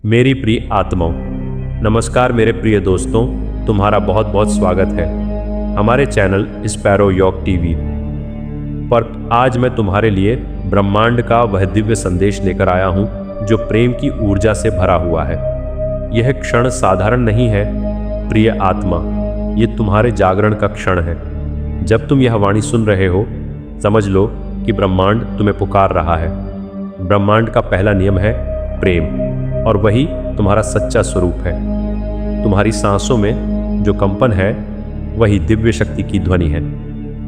मेरी प्रिय आत्माओं, नमस्कार मेरे प्रिय दोस्तों। तुम्हारा बहुत बहुत स्वागत है हमारे चैनल स्पैरो योग टीवी पर। आज मैं तुम्हारे लिए ब्रह्मांड का वह दिव्य संदेश लेकर आया हूँ जो प्रेम की ऊर्जा से भरा हुआ है। यह क्षण साधारण नहीं है प्रिय आत्मा, ये तुम्हारे जागरण का क्षण है। जब तुम यह वाणी सुन रहे हो, समझ लो कि ब्रह्मांड तुम्हें पुकार रहा है। ब्रह्मांड का पहला नियम है प्रेम, और वही तुम्हारा सच्चा स्वरूप है। तुम्हारी सांसों में जो कंपन है वही दिव्य शक्ति की ध्वनि है।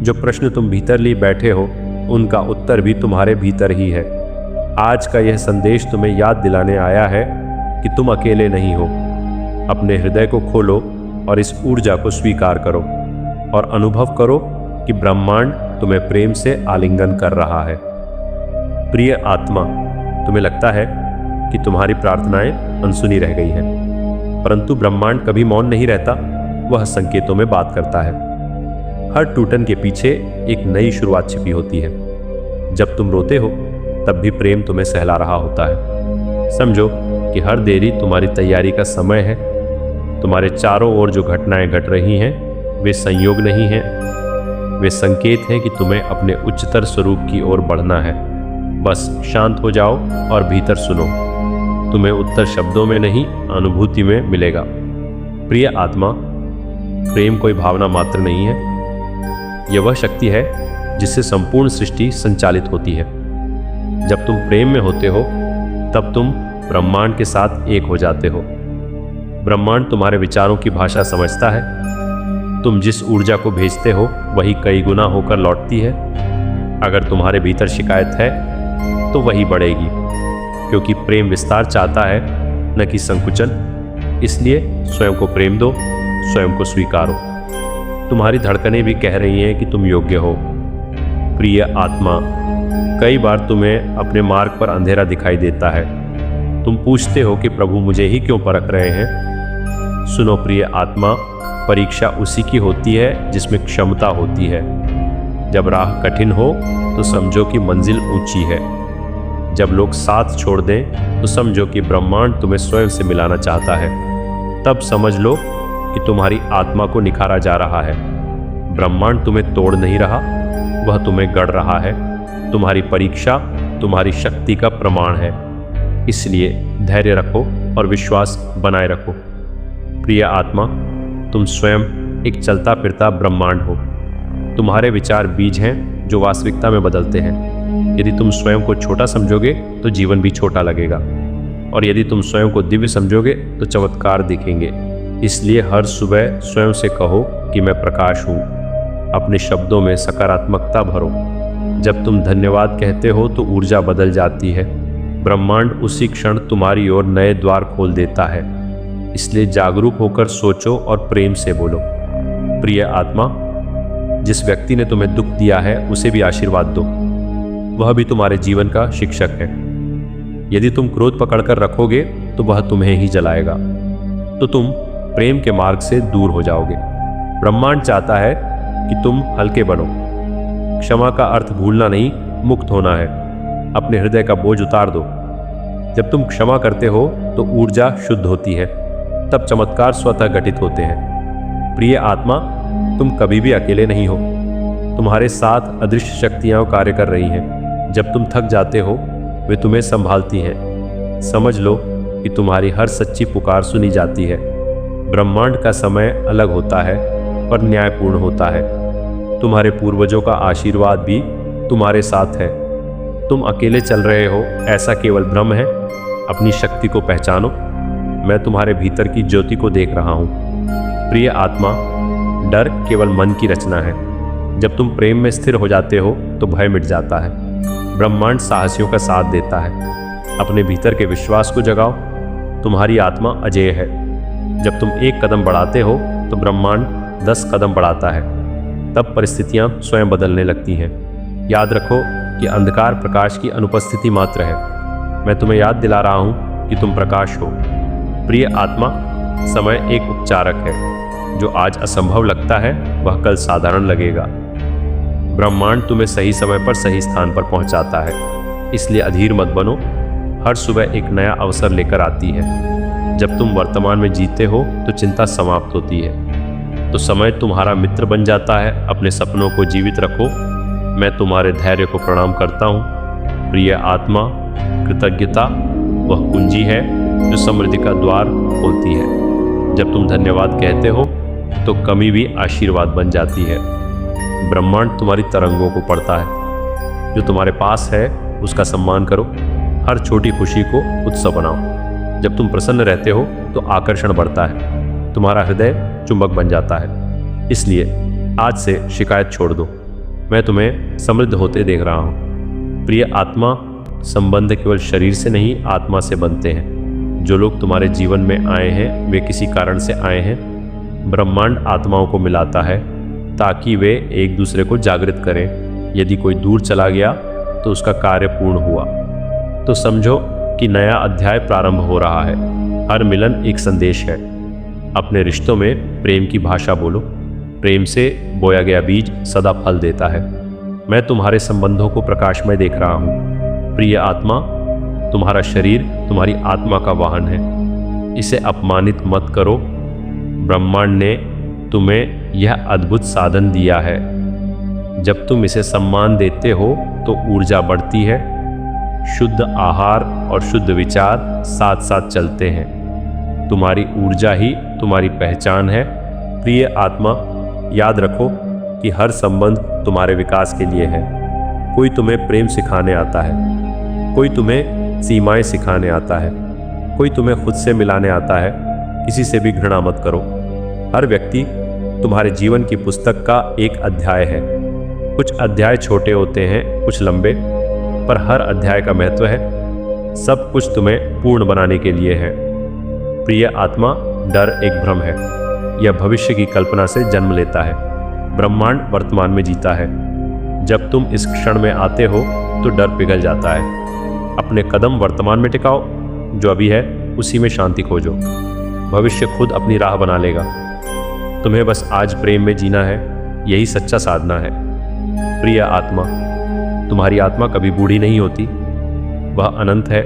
जो प्रश्न तुम भीतर लिए बैठे हो, उनका उत्तर भी तुम्हारे भीतर ही है। आज का यह संदेश तुम्हें याद दिलाने आया है कि तुम अकेले नहीं हो। अपने हृदय को खोलो और इस ऊर्जा को स्वीकार करो और अनुभव करो कि ब्रह्मांड तुम्हें प्रेम से आलिंगन कर रहा है। प्रिय आत्मा, तुम्हें लगता है कि तुम्हारी प्रार्थनाएं अनसुनी रह गई हैं, परंतु ब्रह्मांड कभी मौन नहीं रहता। वह संकेतों में बात करता है। हर टूटन के पीछे एक नई शुरुआत छिपी होती है। जब तुम रोते हो, तब भी प्रेम तुम्हें सहला रहा होता है। समझो कि हर देरी तुम्हारी तैयारी का समय है। तुम्हारे चारों ओर जो घटनाएं घट रही हैं, वे संयोग नहीं हैं, वे संकेत हैं कि तुम्हें अपने उच्चतर स्वरूप की ओर बढ़ना है। बस शांत हो जाओ और भीतर सुनो। तुम्हें उत्तर शब्दों में नहीं, अनुभूति में मिलेगा। प्रिय आत्मा, प्रेम कोई भावना मात्र नहीं है। यह वह शक्ति है जिससे संपूर्ण सृष्टि संचालित होती है। जब तुम प्रेम में होते हो, तब तुम ब्रह्मांड के साथ एक हो जाते हो। ब्रह्मांड तुम्हारे विचारों की भाषा समझता है। तुम जिस ऊर्जा को भेजते हो, वही कई गुना होकर लौटती है। अगर तुम्हारे भीतर शिकायत है, तो वही बढ़ेगी, क्योंकि प्रेम विस्तार चाहता है, न कि संकुचन। इसलिए स्वयं को प्रेम दो, स्वयं को स्वीकारो। तुम्हारी धड़कनें भी कह रही हैं कि तुम योग्य हो। प्रिय आत्मा, कई बार तुम्हें अपने मार्ग पर अंधेरा दिखाई देता है। तुम पूछते हो कि प्रभु मुझे ही क्यों परख रहे हैं। सुनो प्रिय आत्मा, परीक्षा उसी की होती है जिसमें क्षमता होती है। जब राह कठिन हो तो समझो कि मंजिल ऊंची है। जब लोग साथ छोड़ दें तो समझो कि ब्रह्मांड तुम्हें स्वयं से मिलाना चाहता है। तब समझ लो कि तुम्हारी आत्मा को निखारा जा रहा है। ब्रह्मांड तुम्हें तोड़ नहीं रहा, वह तुम्हें गढ़ रहा है। तुम्हारी परीक्षा तुम्हारी शक्ति का प्रमाण है। इसलिए धैर्य रखो और विश्वास बनाए रखो। प्रिय आत्मा, तुम स्वयं एक चलता फिरता ब्रह्मांड हो। तुम्हारे विचार बीज हैं जो वास्तविकता में बदलते हैं। यदि तुम स्वयं को छोटा समझोगे तो जीवन भी छोटा लगेगा, और यदि तुम स्वयं को दिव्य समझोगे तो चमत्कार दिखेंगे। इसलिए हर सुबह स्वयं से कहो कि मैं प्रकाश हूँ। अपने शब्दों में सकारात्मकता भरो। जब तुम धन्यवाद कहते हो तो ऊर्जा बदल जाती है। ब्रह्मांड उसी क्षण तुम्हारी ओर नए द्वार खोल देता है। इसलिए जागरूक होकर सोचो और प्रेम से बोलो। प्रिय आत्मा, जिस व्यक्ति ने तुम्हें दुख दिया है, उसे भी आशीर्वाद दो। वह भी तुम्हारे जीवन का शिक्षक है। यदि तुम क्रोध पकड़कर रखोगे तो वह तुम्हें ही जलाएगा। तो तुम प्रेम के मार्ग से दूर हो जाओगे। ब्रह्मांड चाहता है कि तुम हल्के बनो। क्षमा का अर्थ भूलना नहीं, मुक्त होना है। अपने हृदय का बोझ उतार दो। जब तुम क्षमा करते हो तो ऊर्जा शुद्ध होती है। तब चमत्कार स्वतः घटित होते हैं। प्रिय आत्मा, तुम कभी भी अकेले नहीं हो। तुम्हारे साथ अदृश्य शक्तियां कार्य कर रही हैं। जब तुम थक जाते हो, वे तुम्हें संभालती हैं। समझ लो कि तुम्हारी हर सच्ची पुकार सुनी जाती है। ब्रह्मांड का समय अलग होता है, पर न्यायपूर्ण होता है। तुम्हारे पूर्वजों का आशीर्वाद भी तुम्हारे साथ है। तुम अकेले चल रहे हो, ऐसा केवल भ्रम है। अपनी शक्ति को पहचानो। मैं तुम्हारे भीतर की ज्योति को देख रहा हूँ। प्रिय आत्मा, डर केवल मन की रचना है। जब तुम प्रेम में स्थिर हो जाते हो तो भय मिट जाता है। ब्रह्मांड साहसियों का साथ देता है। अपने भीतर के विश्वास को जगाओ। तुम्हारी आत्मा अजेय है। जब तुम एक कदम बढ़ाते हो तो ब्रह्मांड 10 कदम बढ़ाता है। तब परिस्थितियां स्वयं बदलने लगती हैं। याद रखो कि अंधकार प्रकाश की अनुपस्थिति मात्र है। मैं तुम्हें याद दिला रहा हूं कि तुम प्रकाश हो। प्रिय आत्मा, समय एक उपचारक है। जो आज असंभव लगता है, वह कल साधारण लगेगा। ब्रह्मांड तुम्हें सही समय पर सही स्थान पर पहुंचाता है। इसलिए अधीर मत बनो। हर सुबह एक नया अवसर लेकर आती है। जब तुम वर्तमान में जीते हो तो चिंता समाप्त होती है, तो समय तुम्हारा मित्र बन जाता है। अपने सपनों को जीवित रखो। मैं तुम्हारे धैर्य को प्रणाम करता हूँ। प्रिय आत्मा, कृतज्ञता वह कुंजी है जो समृद्धि का द्वार खोलती है। जब तुम धन्यवाद कहते हो तो कमी भी आशीर्वाद बन जाती है। ब्रह्मांड तुम्हारी तरंगों को पढ़ता है। जो तुम्हारे पास है उसका सम्मान करो। हर छोटी खुशी को उत्सव बनाओ। जब तुम प्रसन्न रहते हो तो आकर्षण बढ़ता है। तुम्हारा हृदय चुंबक बन जाता है। इसलिए आज से शिकायत छोड़ दो। मैं तुम्हें समृद्ध होते देख रहा हूँ। प्रिय आत्मा, संबंध केवल शरीर से नहीं, आत्मा से बनते हैं। जो लोग तुम्हारे जीवन में आए हैं वे किसी कारण से आए हैं। ब्रह्मांड आत्माओं को मिलाता है ताकि वे एक दूसरे को जागृत करें। यदि कोई दूर चला गया तो उसका कार्य पूर्ण हुआ। तो समझो कि नया अध्याय प्रारंभ हो रहा है। हर मिलन एक संदेश है। अपने रिश्तों में प्रेम की भाषा बोलो। प्रेम से बोया गया बीज सदा फल देता है। मैं तुम्हारे संबंधों को प्रकाशमय देख रहा हूँ। प्रिय आत्मा, तुम्हारा शरीर तुम्हारी आत्मा का वाहन है। इसे अपमानित मत करो। ब्रह्मांड ने तुम्हें यह अद्भुत साधन दिया है। जब तुम इसे सम्मान देते हो तो ऊर्जा बढ़ती है। शुद्ध आहार और शुद्ध विचार साथ साथ चलते हैं। तुम्हारी ऊर्जा ही तुम्हारी पहचान है। प्रिय आत्मा, याद रखो कि हर संबंध तुम्हारे विकास के लिए है। कोई तुम्हें प्रेम सिखाने आता है, कोई तुम्हें सीमाएं सिखाने आता है, कोई तुम्हें खुद से मिलाने आता है। किसी से भी घृणा मत करो। हर व्यक्ति तुम्हारे जीवन की पुस्तक का एक अध्याय है। कुछ अध्याय छोटे होते हैं, कुछ लंबे, पर हर अध्याय का महत्व है। सब कुछ तुम्हें पूर्ण बनाने के लिए है। प्रिय आत्मा, डर एक भ्रम है। यह भविष्य की कल्पना से जन्म लेता है। ब्रह्मांड वर्तमान में जीता है। जब तुम इस क्षण में आते हो तो डर पिघल जाता है। अपने कदम वर्तमान में टिकाओ। जो अभी है उसी में शांति खोजो। भविष्य खुद अपनी राह बना लेगा। तुम्हें बस आज प्रेम में जीना है। यही सच्चा साधना है। प्रिय आत्मा, तुम्हारी आत्मा कभी बूढ़ी नहीं होती। वह अनंत है।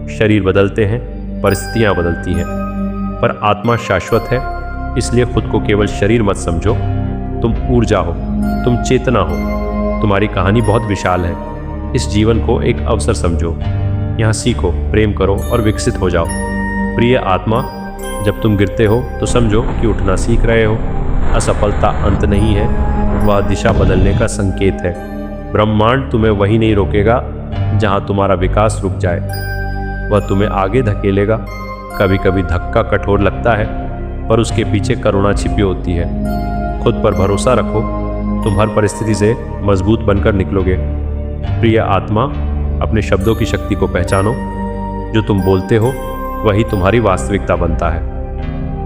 शरीर बदलते हैं, परिस्थितियां बदलती हैं, पर आत्मा शाश्वत है। इसलिए खुद को केवल शरीर मत समझो। तुम ऊर्जा हो, तुम चेतना हो। तुम्हारी कहानी बहुत विशाल है। इस जीवन को एक अवसर समझो। यहाँ सीखो, प्रेम करो और विकसित हो जाओ। प्रिय आत्मा, जब तुम गिरते हो तो समझो कि उठना सीख रहे हो। असफलता अंत नहीं है, वह दिशा बदलने का संकेत है। ब्रह्मांड तुम्हें वहीं नहीं रोकेगा जहां तुम्हारा विकास रुक जाए। वह तुम्हें आगे धकेलेगा। कभी कभी धक्का कठोर लगता है, पर उसके पीछे करुणा छिपी होती है। खुद पर भरोसा रखो। तुम हर परिस्थिति से मजबूत बनकर निकलोगे। प्रिय आत्मा, अपने शब्दों की शक्ति को पहचानो। जो तुम बोलते हो वही तुम्हारी वास्तविकता बनता है।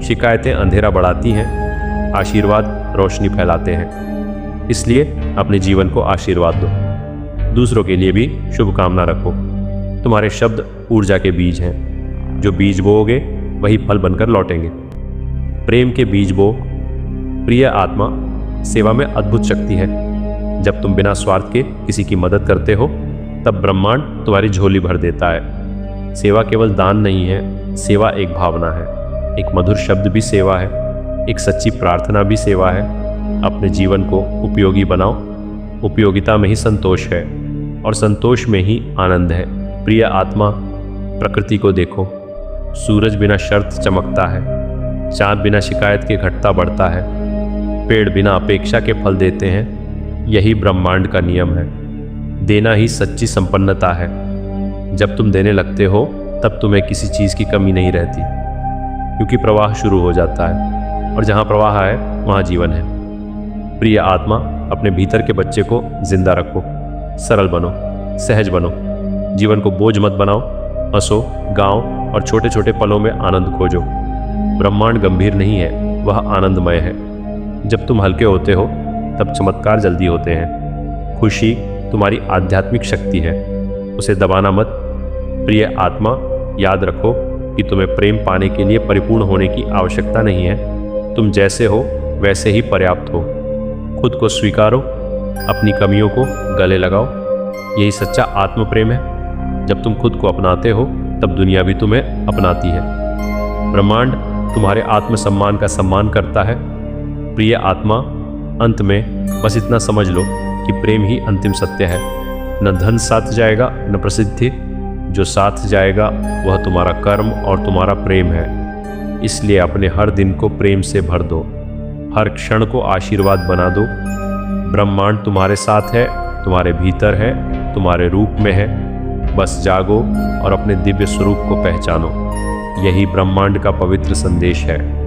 शिकायतें अंधेरा बढ़ाती हैं, आशीर्वाद रोशनी फैलाते हैं। इसलिए अपने जीवन को आशीर्वाद दो। दूसरों के लिए भी शुभकामना रखो। तुम्हारे शब्द ऊर्जा के बीज हैं। जो बीज बोओगे वही फल बनकर लौटेंगे। प्रेम के बीज बो। प्रिय आत्मा, सेवा में अद्भुत शक्ति है। जब तुम बिना स्वार्थ के किसी की मदद करते हो तब ब्रह्मांड तुम्हारी झोली भर देता है। सेवा केवल दान नहीं है, सेवा एक भावना है। एक मधुर शब्द भी सेवा है, एक सच्ची प्रार्थना भी सेवा है। अपने जीवन को उपयोगी बनाओ। उपयोगिता में ही संतोष है और संतोष में ही आनंद है। प्रिय आत्मा, प्रकृति को देखो। सूरज बिना शर्त चमकता है, चाँद बिना शिकायत के घटता बढ़ता है, पेड़ बिना अपेक्षा के फल देते हैं। यही ब्रह्मांड का नियम है। देना ही सच्ची संपन्नता है। जब तुम देने लगते हो तब तुम्हें किसी चीज़ की कमी नहीं रहती, क्योंकि प्रवाह शुरू हो जाता है और जहाँ प्रवाह है वहाँ जीवन है। प्रिय आत्मा, अपने भीतर के बच्चे को जिंदा रखो। सरल बनो, सहज बनो। जीवन को बोझ मत बनाओ। हंसो, गाओ और छोटे छोटे पलों में आनंद खोजो। ब्रह्मांड गंभीर नहीं है, वह आनंदमय है। जब तुम हल्के होते हो तब चमत्कार जल्दी होते हैं। खुशी तुम्हारी आध्यात्मिक शक्ति है, उसे दबाना मत। प्रिय आत्मा, याद रखो कि तुम्हें प्रेम पाने के लिए परिपूर्ण होने की आवश्यकता नहीं है। तुम जैसे हो वैसे ही पर्याप्त हो। खुद को स्वीकारो, अपनी कमियों को गले लगाओ। यही सच्चा आत्म प्रेम है। जब तुम खुद को अपनाते हो तब दुनिया भी तुम्हें अपनाती है। ब्रह्मांड तुम्हारे आत्मसम्मान का सम्मान करता है। प्रिय आत्मा, अंत में बस इतना समझ लो कि प्रेम ही अंतिम सत्य है। न धन साथ जाएगा न प्रसिद्धि, जो साथ जाएगा वह तुम्हारा कर्म और तुम्हारा प्रेम है। इसलिए अपने हर दिन को प्रेम से भर दो, हर क्षण को आशीर्वाद बना दो। ब्रह्मांड तुम्हारे साथ है, तुम्हारे भीतर है, तुम्हारे रूप में है। बस जागो और अपने दिव्य स्वरूप को पहचानो। यही ब्रह्मांड का पवित्र संदेश है।